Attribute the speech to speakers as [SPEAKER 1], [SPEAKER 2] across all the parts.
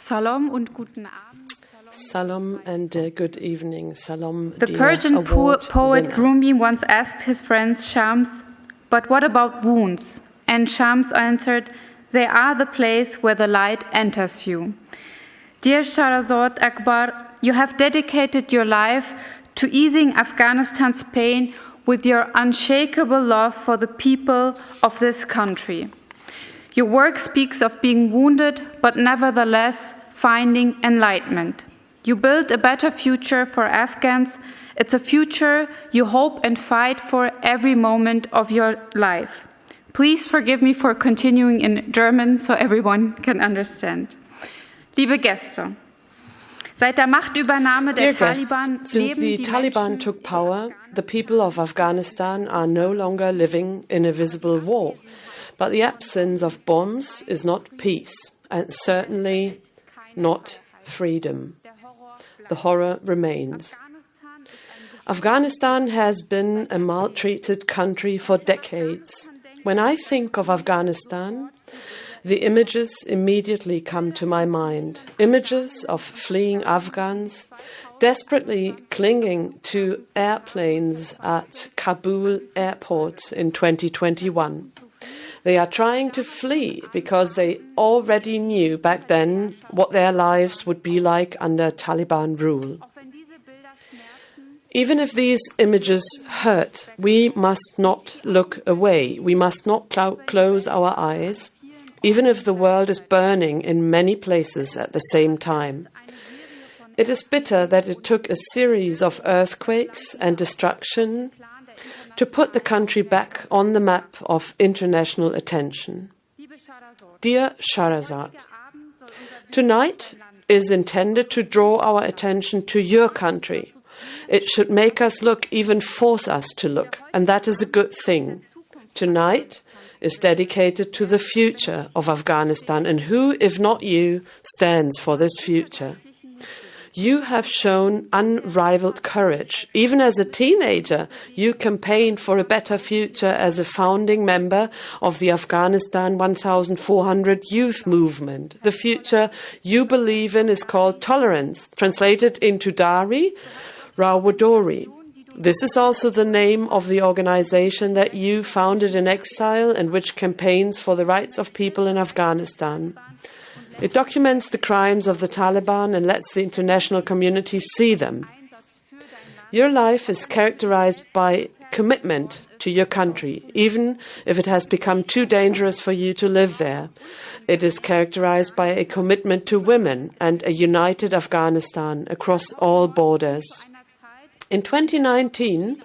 [SPEAKER 1] Salam und guten Abend.
[SPEAKER 2] Salam and good evening. Salam,
[SPEAKER 1] The Persian poet Rumi once asked his friend Shams, "But what about wounds?" And Shams answered, "They are the place where the light enters you." Dear Shaharzad Akbar, you have dedicated your life to easing Afghanistan's pain with your unshakable love for the people of this country. Your work speaks of being wounded, but nevertheless finding enlightenment. You build a better future for Afghans. It's a future you hope and fight for every moment of your life. Please forgive me for continuing in German so everyone can understand. Liebe Gäste, seit der Machtübernahme der Taliban
[SPEAKER 2] since the Taliban took power, the people of Afghanistan are no longer living in a visible war. But the absence of bombs is not peace, and certainly not freedom. The horror remains. Afghanistan has been a maltreated country for decades. When I think of Afghanistan, the images immediately come to my mind. Images of fleeing Afghans, desperately clinging to airplanes at Kabul airport in 2021. They are trying to flee because they already knew back then what their lives would be like under Taliban rule. Even if these images hurt, we must not look away. We must not close our eyes, even if the world is burning in many places at the same time. It is bitter that it took a series of earthquakes and destruction to put the country back on the map of international attention. Dear Shaharzad, tonight is intended to draw our attention to your country. It should make us look, even force us to look, and that is a good thing. Tonight is dedicated to the future of Afghanistan, and who, if not you, stands for this future? You have shown unrivaled courage. Even as a teenager, you campaigned for a better future as a founding member of the Afghanistan 1400 youth movement. The future you believe in is called tolerance, translated into Dari, Rawadori. This is also the name of the organization that you founded in exile and which campaigns for the rights of people in Afghanistan. It documents the crimes of the Taliban and lets the international community see them. Your life is characterized by commitment to your country, even if it has become too dangerous for you to live there. It is characterized by a commitment to women and a united Afghanistan across all borders. In 2019,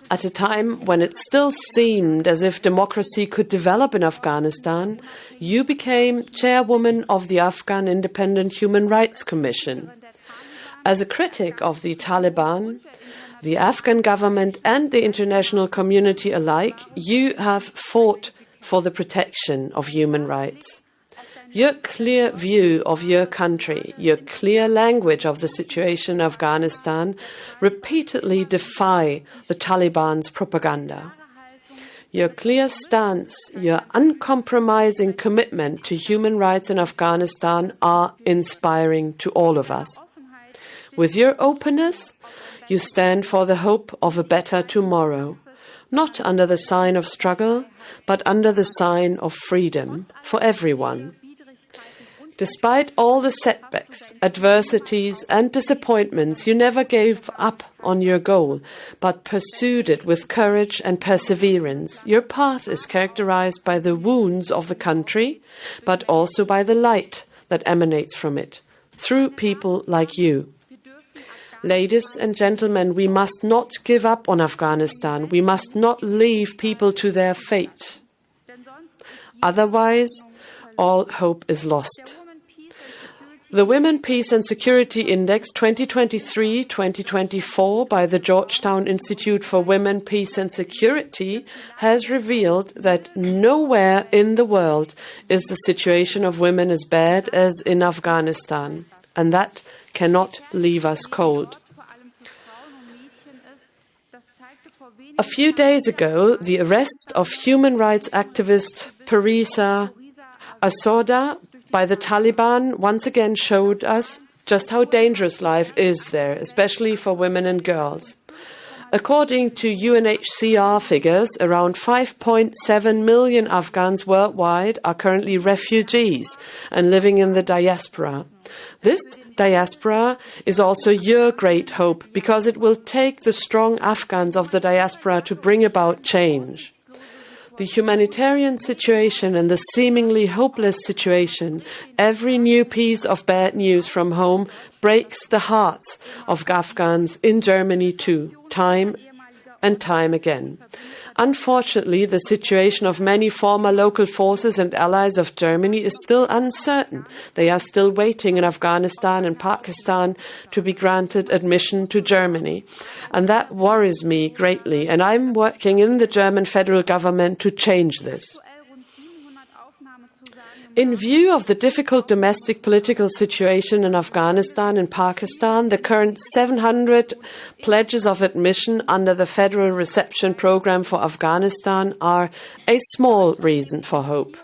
[SPEAKER 2] at a time when it still seemed as if democracy could develop in Afghanistan, you became chairwoman of the Afghan Independent Human Rights Commission. As a critic of the Taliban, the Afghan government and the international community alike, you have fought for the protection of human rights. Your clear view of your country, your clear language of the situation in Afghanistan repeatedly defy the Taliban's propaganda. Your clear stance, your uncompromising commitment to human rights in Afghanistan are inspiring to all of us. With your openness, you stand for the hope of a better tomorrow, not under the sign of struggle, but under the sign of freedom for everyone. Despite all the setbacks, adversities, and disappointments, you never gave up on your goal, but pursued it with courage and perseverance. Your path is characterized by the wounds of the country, but also by the light that emanates from it, through people like you. Ladies and gentlemen, we must not give up on Afghanistan. We must not leave people to their fate. Otherwise, all hope is lost. The Women, Peace and Security Index 2023-2024 by the Georgetown Institute for Women, Peace and Security has revealed that nowhere in the world is the situation of women as bad as in Afghanistan, and that cannot leave us cold. A few days ago, the arrest of human rights activist Parisa Asoda by the Taliban once again showed us just how dangerous life is there, especially for women and girls. According to UNHCR figures, around 5.7 million Afghans worldwide are currently refugees and living in the diaspora. This diaspora is also your great hope, because it will take the strong Afghans of the diaspora to bring about change. The humanitarian situation and the seemingly hopeless situation, every new piece of bad news from home breaks the hearts of Afghans in Germany too, time and time again. Unfortunately, the situation of many former local forces and allies of Germany is still uncertain. They are still waiting in Afghanistan and Pakistan to be granted admission to Germany. And that worries me greatly, and I'm working in the German federal government to change this. In view of the difficult domestic political situation in Afghanistan and Pakistan, the current 700 pledges of admission under the Federal Reception Program for Afghanistan are a small reason for hope.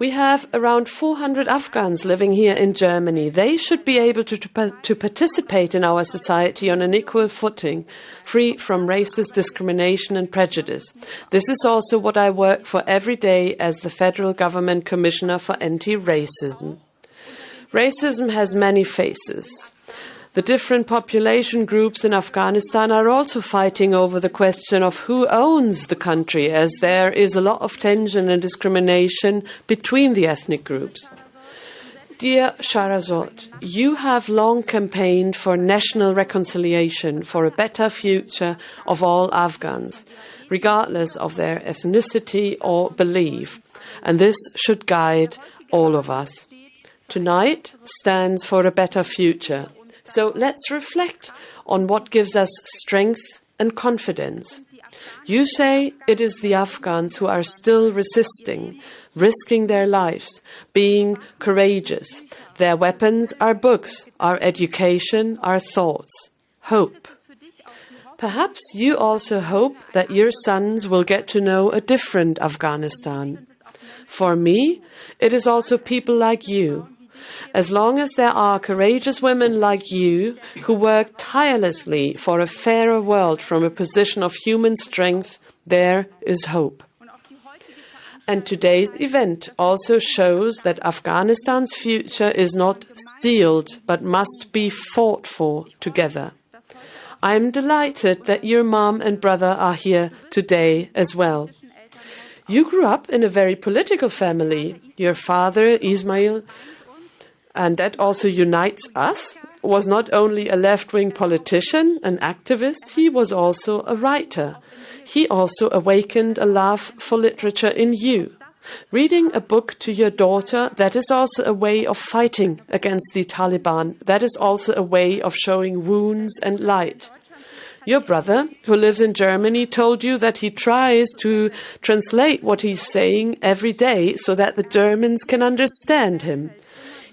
[SPEAKER 2] We have around 400 Afghans living here in Germany. They should be able to participate in our society on an equal footing, free from racist discrimination and prejudice. This is also what I work for every day as the Federal Government Commissioner for Anti-Racism. Racism has many faces. The different population groups in Afghanistan are also fighting over the question of who owns the country, as there is a lot of tension and discrimination between the ethnic groups. Dear Shaharzad, you have long campaigned for national reconciliation, for a better future of all Afghans, regardless of their ethnicity or belief, and this should guide all of us. Tonight stands for a better future. So let's reflect on what gives us strength and confidence. You say it is the Afghans who are still resisting, risking their lives, being courageous. Their weapons are books, our education, our thoughts, hope. Perhaps you also hope that your sons will get to know a different Afghanistan. For me, it is also people like you. As long as there are courageous women like you who work tirelessly for a fairer world from a position of human strength, there is hope. And today's event also shows that Afghanistan's future is not sealed, but must be fought for together. I am delighted that your mom and brother are here today as well. You grew up in a very political family. Your father, Ismail, and that also unites us, was not only a left-wing politician, an activist, he was also a writer. He also awakened a love for literature in you. Reading a book to your daughter, that is also a way of fighting against the Taliban. That is also a way of showing wounds and light. Your brother, who lives in Germany, told you that he tries to translate what he's saying every day so that the Germans can understand him.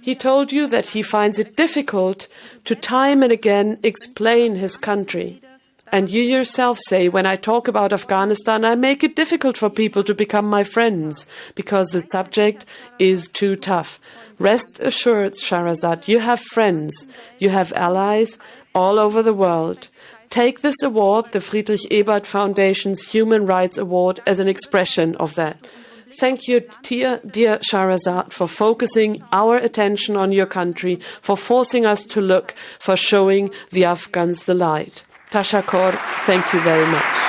[SPEAKER 2] He told you that he finds it difficult to time and again explain his country. And you yourself say, when I talk about Afghanistan, I make it difficult for people to become my friends because the subject is too tough. Rest assured, Shaharzad, you have friends, you have allies all over the world. Take this award, the Friedrich-Ebert Foundation's Human Rights Award, as an expression of that. Thank you, dear Shaharzad, for focusing our attention on your country, for forcing us to look, for showing the Afghans the light. Tashakkur, thank you very much.